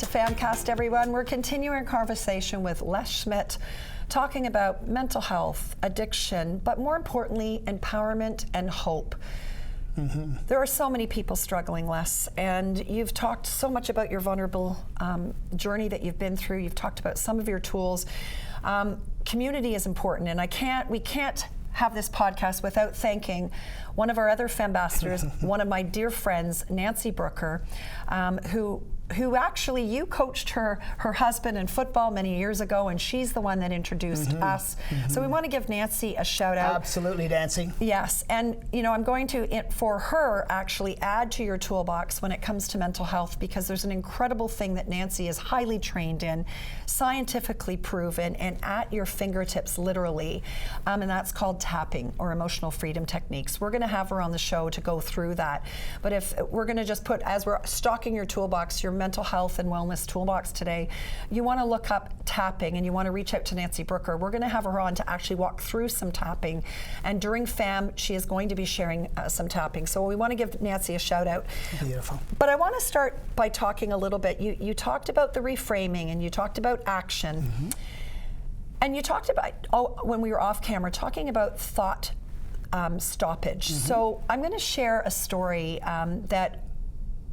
to PHAMCAST, everyone. We're continuing our conversation with Les Schmidt, talking about mental health, addiction, but more importantly, empowerment and hope. There are so many people struggling, Les, and you've talked so much about your vulnerable journey that you've been through. You've talked about some of your tools. Community is important, and we can't have this podcast without thanking one of our other ambassadors, one of my dear friends, Nancy Brooker, who actually, you coached her husband in football many years ago, and she's the one that introduced us. So we want to give Nancy a shout out. Absolutely, Nancy. Yes, and you know, I'm going to, for her, actually add to your toolbox when it comes to mental health, because there's an incredible thing that Nancy is highly trained in, scientifically proven, and at your fingertips, literally, and that's called tapping, or emotional freedom techniques. We're going to have her on the show to go through that, but if we're going to just put, as we're stocking your toolbox, your mental health and wellness toolbox today, you want to look up tapping and you want to reach out to Nancy Brooker. We're going to have her on to actually walk through some tapping, and during FAM she is going to be sharing some tapping, so we want to give Nancy a shout out. Beautiful. But I want to start by talking a little bit, you talked about the reframing, and you talked about action, and you talked about, when we were off camera, talking about thought stoppage. So I'm going to share a story that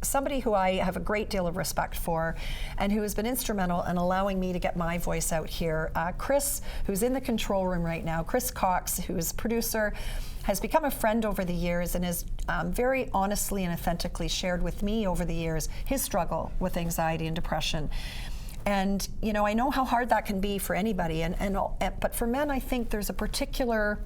somebody who I have a great deal of respect for, and who has been instrumental in allowing me to get my voice out here. Chris, who's in the control room right now, Chris Cox, who is producer, has become a friend over the years, and has very honestly and authentically shared with me over the years his struggle with anxiety and depression. And you know, I know how hard that can be for anybody, but for men, I think there's a particular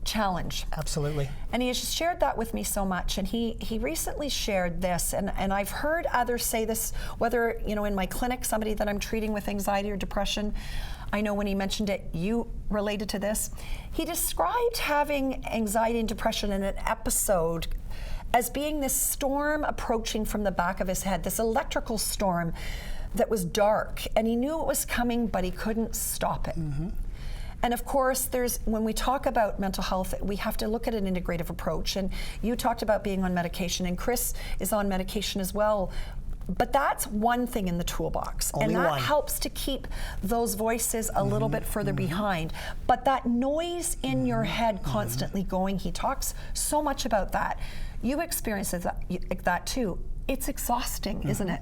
challenge. Absolutely. And he has shared that with me so much, and he recently shared this, and I've heard others say this, whether, you know, in my clinic, somebody that I'm treating with anxiety or depression, I know when he mentioned it, you related to this. He described having anxiety and depression in an episode as being this storm approaching from the back of his head, this electrical storm that was dark, and he knew it was coming, but he couldn't stop it. And of course, when we talk about mental health, we have to look at an integrative approach. And you talked about being on medication, and Chris is on medication as well. But that's one thing in the toolbox. Only and that one. helps to keep those voices a little bit further behind. But that noise in your head constantly going, he talks so much about that. You experience that too. It's exhausting, isn't it?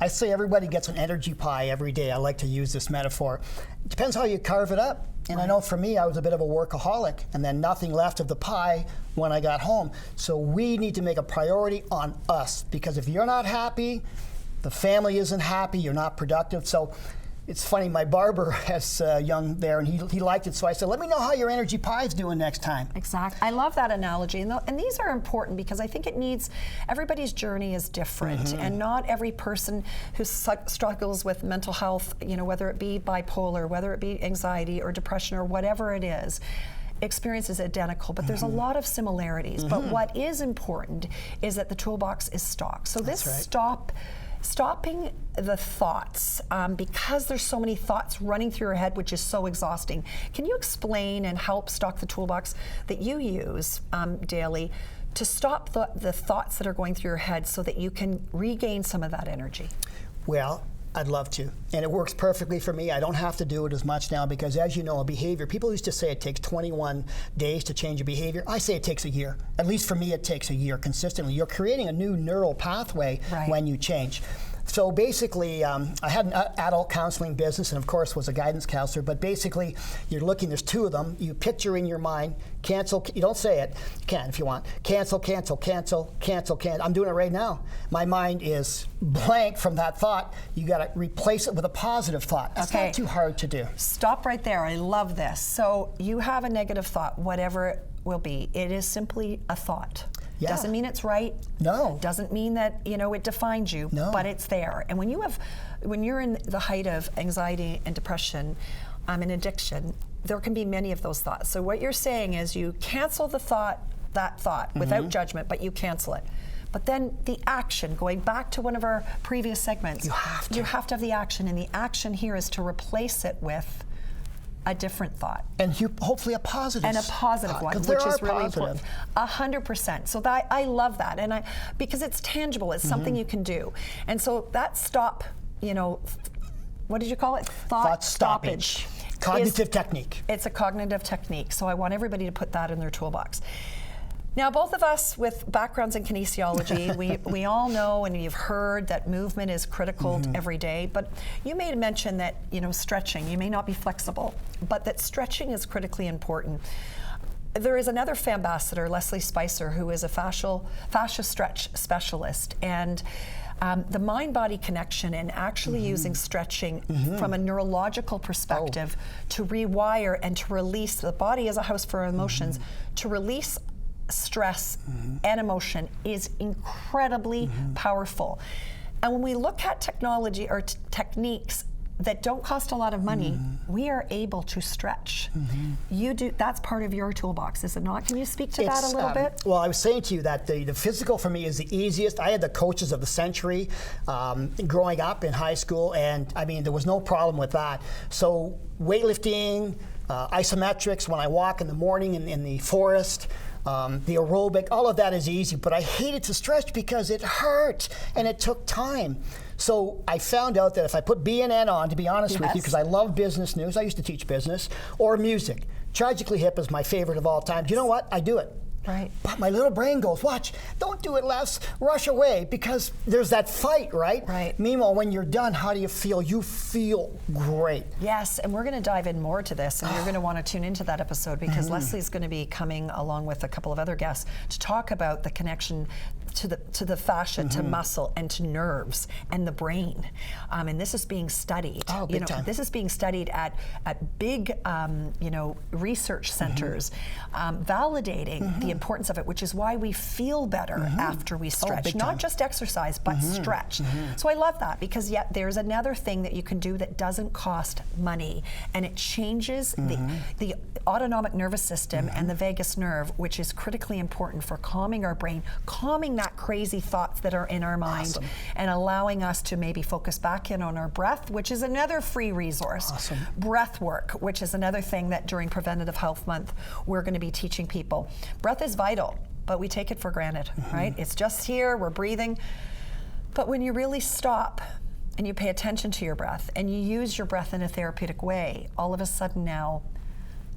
I say everybody gets an energy pie every day. I like to use this metaphor. It depends how you carve it up. And I know for me, I was a bit of a workaholic, and then nothing left of the pie when I got home. So we need to make a priority on us, because if you're not happy, the family isn't happy, you're not productive. So it's funny, my barber has young there, and he liked it, so I said, let me know how your energy pie is doing next time. Exactly. I love that analogy, and these are important, because I think everybody's journey is different, and not every person who struggles with mental health, you know, whether it be bipolar, whether it be anxiety or depression or whatever it is, experience is identical, but there's a lot of similarities. But what is important is that the toolbox is stocked. So this stopping the thoughts, because there's so many thoughts running through your head, which is so exhausting. Can you explain and help stock the toolbox that you use daily to stop the thoughts that are going through your head, so that you can regain some of that energy? Well, I'd love to, and it works perfectly for me. I don't have to do it as much now, because as you know, a behavior, people used to say it takes 21 days to change a behavior. I say it takes a year. At least for me, it takes a year consistently. You're creating a new neural pathway when you change. So basically, I had an adult counseling business, and of course was a guidance counselor, but basically you're looking, there's two of them, you picture in your mind, cancel, you don't say it, you can if you want, cancel, cancel, cancel, cancel, cancel. I'm doing it right now. My mind is blank from that thought. You got to replace it with a positive thought. That's not too hard to do. Stop right there, I love this. So you have a negative thought, whatever it will be, it is simply a thought. Yeah. Doesn't mean it's right. No. Doesn't mean that, you know, it defines you. No. But it's there. And when you're in the height of anxiety and depression and addiction, there can be many of those thoughts. So what you're saying is you cancel that thought without judgment, but you cancel it. But then the action, going back to one of our previous segments, you have to have the action, and the action here is to replace it with a different thought. And hopefully a positive. And a positive one, which is really important. 100%. So I love that, and because it's tangible, it's something you can do. And so that stop, what did you call it? Thought stoppage. Cognitive technique. It's a cognitive technique. So I want everybody to put that in their toolbox. Now, both of us with backgrounds in kinesiology, we all know and you've heard that movement is critical every day, but you made mention that, stretching, you may not be flexible, but that stretching is critically important. There is another FAMBassador, Leslie Spicer, who is a fascia stretch specialist, and the mind-body connection and actually using stretching from a neurological perspective to rewire and to release, the body as a house for emotions, to release stress and emotion is incredibly powerful. And when we look at technology or techniques that don't cost a lot of money, we are able to stretch. That's part of your toolbox, is it not? Can you speak to that a little bit? Well, I was saying to you that the physical for me is the easiest. I had the coaches of the century growing up in high school, and there was no problem with that. So weightlifting, isometrics, when I walk in the morning in the forest, the aerobic, all of that is easy, but I hated to stretch because it hurt and it took time. So I found out that if I put BNN on, to be honest with you, because I love business news, I used to teach business, or music. Tragically Hip is my favorite of all time. Do you know what? I do it. Right. But my little brain goes, watch, don't do it, Les, rush away, because there's that fight, right? Right. Meanwhile, when you're done, how do you feel? You feel great. Yes, and we're going to dive in more to this, and you're going to want to tune into that episode, because Leslie's going to be coming along with a couple of other guests to talk about the connection to the fascia, to muscle, and to nerves, and the brain. And this is being studied. Oh, big time. This is being studied at big, research centers, validating the importance of it, which is why we feel better after we stretch. Not just exercise, but stretch. So I love that, because yet there's another thing that you can do that doesn't cost money, and it changes the autonomic nervous system and the vagus nerve, which is critically important for calming our brain, calming that crazy thoughts that are in our mind, and allowing us to maybe focus back in on our breath, which is another free resource. Breath work, which is another thing that during Preventative Health Month we're going to be teaching people. Breath is vital, but we take it for granted, right? It's just here, we're breathing. But when you really stop and you pay attention to your breath and you use your breath in a therapeutic way, all of a sudden now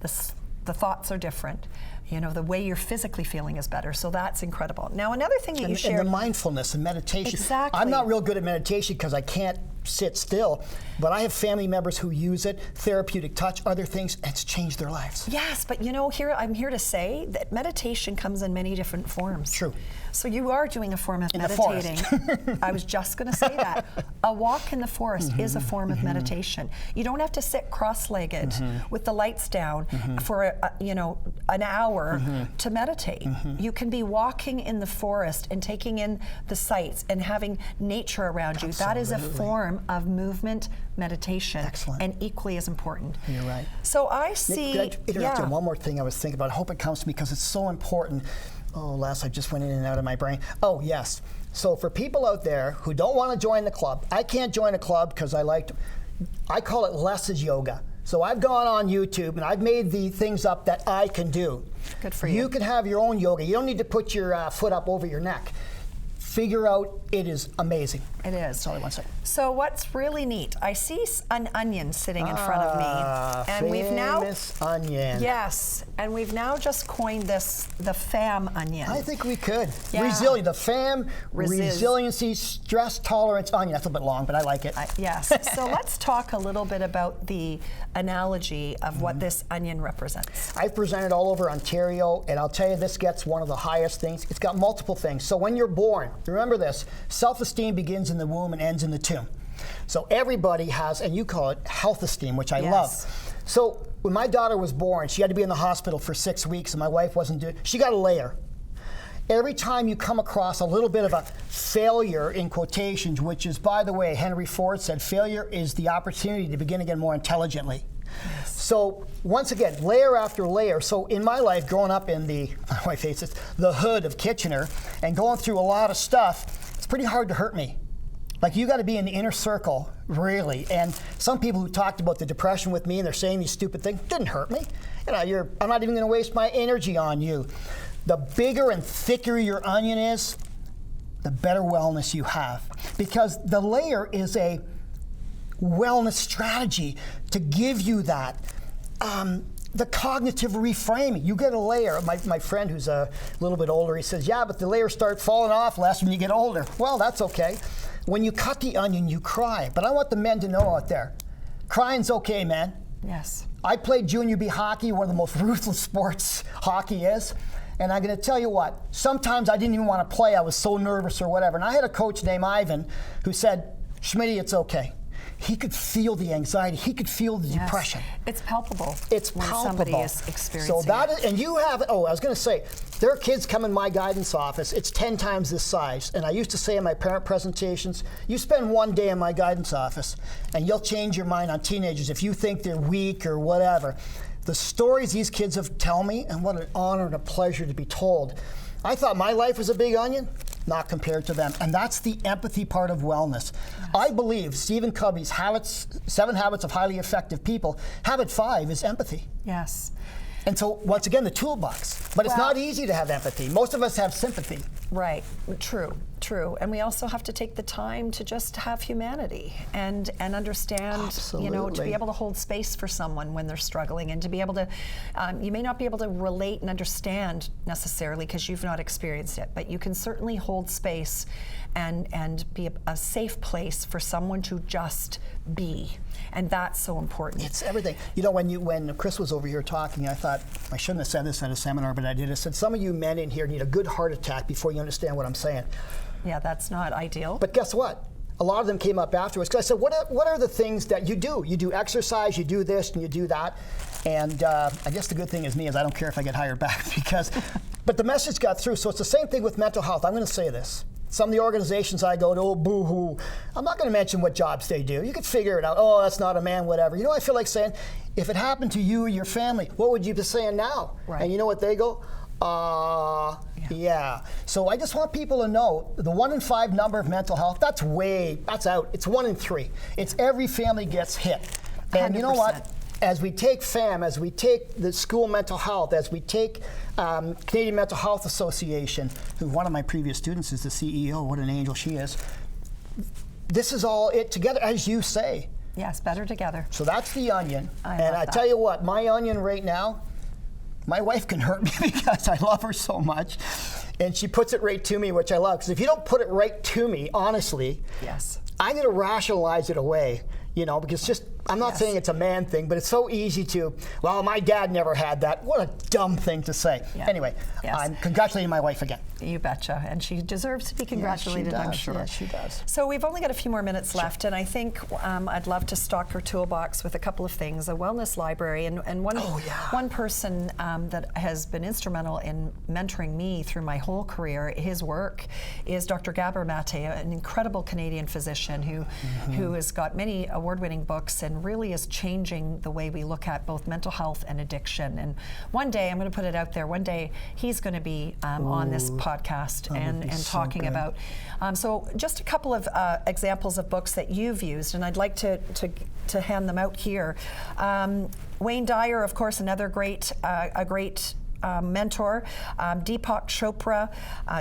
the thoughts are different. The way you're physically feeling is better. So that's incredible. Now, another thing that you shared. And the mindfulness and meditation. Exactly. I'm not real good at meditation because I can't sit still, but I have family members who use it, therapeutic touch, other things, and it's changed their lives. Yes, but I'm here to say that meditation comes in many different forms. True. So you are doing a form of in meditating. The forest. I was just going to say that. A walk in the forest is a form of meditation. You don't have to sit cross-legged with the lights down for an hour to meditate. You can be walking in the forest and taking in the sights and having nature around you. That is a form of movement meditation. Excellent. And equally as important. You're right. So I see. Nick, could I interrupt you? One more thing I was thinking about. I hope it comes to me because it's so important. Oh, Les, I just went in and out of my brain. Oh, yes. So for people out there who don't want to join the club, I can't join a club because I call it Les's yoga. So I've gone on YouTube and I've made the things up that I can do. Good for you. You can have your own yoga. You don't need to put your foot up over your neck. Figure out, it is amazing. It is. That's all I want to say. So what's really neat, I see an onion sitting in front of me. And we've now. Famous onion. Yes, and we've now just coined this the FAM onion. I think we could. Yeah. The FAM, resiliency, stress tolerance onion. That's a little bit long, but I like it. Yes. So let's talk a little bit about the analogy of what this onion represents. I've presented all over Ontario, and I'll tell you, this gets one of the highest things. It's got multiple things. So when you're born, remember this, self-esteem begins in the womb and ends in the tomb. So everybody has, and you call it health esteem, which I love. So when my daughter was born, she had to be in the hospital for 6 weeks, and my wife wasn't doing, she got a layer. Every time you come across a little bit of a failure, in quotations, which is, by the way, Henry Ford said, failure is the opportunity to begin again more intelligently. Yes. So once again, layer after layer. So in my life, growing up in my wife hates this, the hood of Kitchener, and going through a lot of stuff, it's pretty hard to hurt me. Like, you got to be in the inner circle, really. And some people who talked about the depression with me and they're saying these stupid things didn't hurt me. You know, I'm not even going to waste my energy on you. The bigger and thicker your onion is, the better wellness you have. Because the layer is a wellness strategy to give you that. The cognitive reframing. You get a layer. My friend who's a little bit older, he says, yeah, but the layers start falling off less when you get older. Well, that's okay. When you cut the onion, you cry. But I want the men to know out there, crying's okay, man. Yes. I played junior B hockey, one of the most ruthless sports hockey is. And I'm going to tell you what, sometimes I didn't even want to play. I was so nervous or whatever. And I had a coach named Ivan who said, Schmidt, it's okay. He could feel the anxiety. He could feel the depression. It's palpable. It's when palpable. Somebody is experiencing so that is, and you have, I was going to say, there are kids come in my guidance office. It's 10 times this size. And I used to say in my parent presentations, you spend one day in my guidance office and you'll change your mind on teenagers if you think they're weak or whatever. The stories these kids have told me, and what an honor and a pleasure to be told. I thought my life was a big onion, not compared to them. And that's the empathy part of wellness. Yes. I believe Stephen Covey's 7 Habits of Highly Effective People, habit 5 is empathy. Yes. And so, once again, the toolbox. But it's not easy to have empathy. Most of us have sympathy. Right. True. And we also have to take the time to just have humanity and understand, Absolutely. you know, to be able to hold space for someone when they're struggling, and to be able to, you may not be able to relate and understand necessarily because you've not experienced it, but you can certainly hold space and be a safe place for someone to just be. And that's so important. It's everything. You know, when Chris was over here talking, I thought, I shouldn't have said this at a seminar, but I did. I said, some of you men in here need a good heart attack before you understand what I'm saying. Yeah, that's not ideal. But guess what? A lot of them came up afterwards, because I said, what are the things that you do? You do exercise, you do this, and you do that. And I guess the good thing is I don't care if I get hired back, because, but the message got through. So it's the same thing with mental health. I'm going to say this. Some of the organizations I go to, oh, boo-hoo. I'm not going to mention what jobs they do. You could figure it out. Oh, that's not a man, whatever. You know what I feel like saying? If it happened to you or your family, what would you be saying now? Right. And you know what they go? Yeah. So I just want people to know the 1 in 5 number of mental health, that's out. It's 1 in 3. It's every family gets hit. And 100%. You know what? As we take FAM, as we take the school mental health, as we take Canadian Mental Health Association, who one of my previous students is the CEO, what an angel she is. This is all it together, as you say. Yes, better together. So that's the onion. And I tell you what, my onion right now, my wife can hurt me because I love her so much. And she puts it right to me, which I love. Because if you don't put it right to me, honestly, yes, I'm going to rationalize it away. You know, because just, I'm not saying it's a man thing, but it's so easy to, well, my dad never had that. What a dumb thing to say. Yeah. Anyway, I'm congratulating my wife again. You betcha. And she deserves to be congratulated, I'm sure. Yeah, she does. So we've only got a few more minutes left, and I think I'd love to stock her toolbox with a couple of things, a wellness library, and one person that has been instrumental in mentoring me through my whole career, his work, is Dr. Gabor Mate, an incredible Canadian physician who has got many award-winning books and really is changing the way we look at both mental health and addiction. And one day, I'm going to put it out there, one day he's going to be on this podcast and talking about. So just a couple of examples of books that you've used, and I'd like to hand them out here. Wayne Dyer, of course, another great mentor, Deepak Chopra,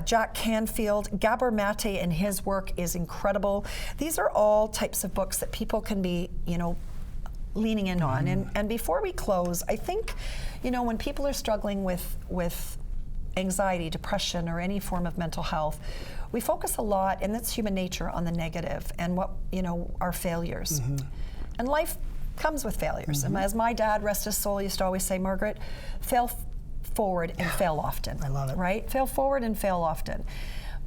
Jack Canfield, Gabor Mate, and his work is incredible. These are all types of books that people can be, leaning in on. And before we close, I think, when people are struggling with anxiety, depression, or any form of mental health, we focus a lot, and that's human nature, on the negative and what, our failures. And life comes with failures. And as my dad, rest his soul, used to always say, Margaret, fail forward and fail often. I love it. Right? Fail forward and fail often.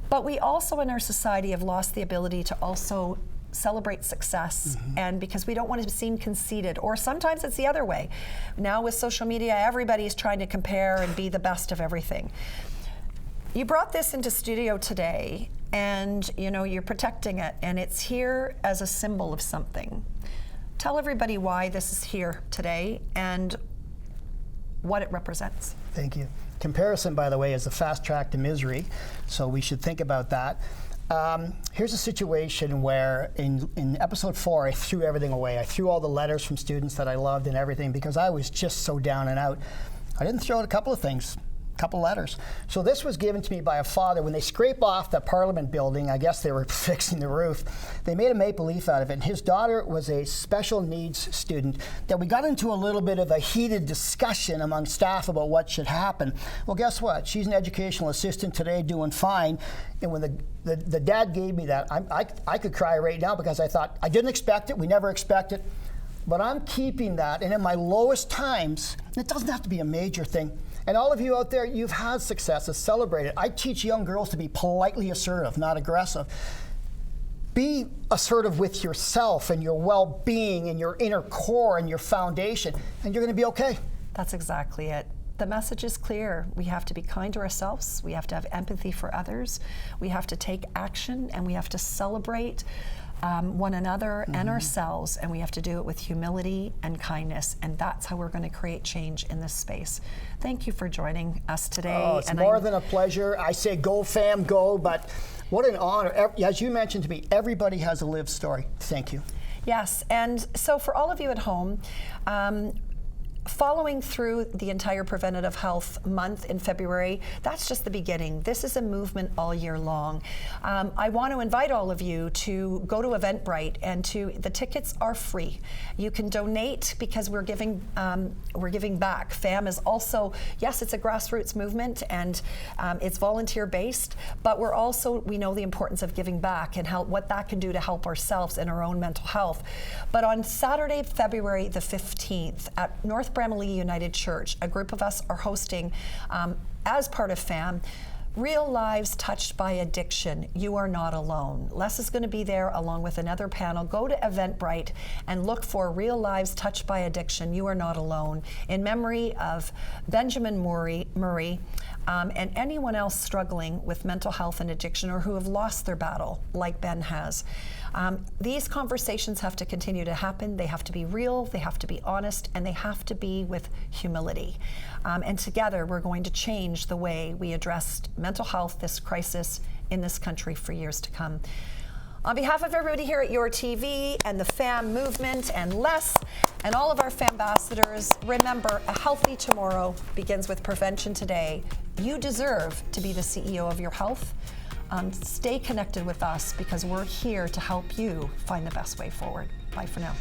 But we also in our society have lost the ability to also celebrate success, and because we don't want to seem conceited, or sometimes it's the other way. Now with social media, everybody's trying to compare and be the best of everything. You brought this into studio today, and you're protecting it, and it's here as a symbol of something. Tell everybody why this is here today and what it represents. Thank you. Comparison, by the way, is a fast track to misery, so we should think about that. Here's a situation where in episode 4, I threw everything away. I threw all the letters from students that I loved and everything because I was just so down and out. I didn't throw out a couple of things. Couple letters. So this was given to me by a father. When they scrape off the Parliament building, I guess they were fixing the roof, they made a maple leaf out of it. And his daughter was a special needs student that we got into a little bit of a heated discussion among staff about what should happen. Well, guess what? She's an educational assistant today doing fine. And when the dad gave me that, I could cry right now because I thought, I didn't expect it. We never expect it. But I'm keeping that. And in my lowest times, it doesn't have to be a major thing. And all of you out there, you've had successes, celebrate it. I teach young girls to be politely assertive, not aggressive. Be assertive with yourself and your well-being and your inner core and your foundation, and you're going to be okay. That's exactly it. The message is clear. We have to be kind to ourselves. We have to have empathy for others. We have to take action, and we have to celebrate one another and ourselves, and we have to do it with humility and kindness, and that's how we're going to create change in this space. Thank you for joining us today. Oh, it's more than a pleasure. I say go fam, go, but what an honor. As you mentioned to me, everybody has a lived story. Thank you. Yes, and so for all of you at home, following through the entire Preventative Health Month in February, that's just the beginning. This is a movement all year long. I want to invite all of you to go to Eventbrite, and the tickets are free. You can donate because we're giving back. FAM is also, yes, it's a grassroots movement and it's volunteer based, but we know the importance of giving back and what that can do to help ourselves in our own mental health. But on Saturday, February the 15th at North Bramalea United Church, a group of us are hosting, as part of FAM, Real Lives Touched by Addiction. You are not alone. Les is going to be there along with another panel. Go to Eventbrite and look for Real Lives Touched by Addiction. You are not alone. In memory of Benjamin Murray and anyone else struggling with mental health and addiction or who have lost their battle, like Ben has. These conversations have to continue to happen. They have to be real, they have to be honest, and they have to be with humility. And together we're going to change the way we address mental health, this crisis in this country for years to come. On behalf of everybody here at Your TV and the FAM movement and Les and all of our FAM ambassadors, remember, a healthy tomorrow begins with prevention today. You deserve to be the CEO of your health. Stay connected with us because we're here to help you find the best way forward. Bye for now.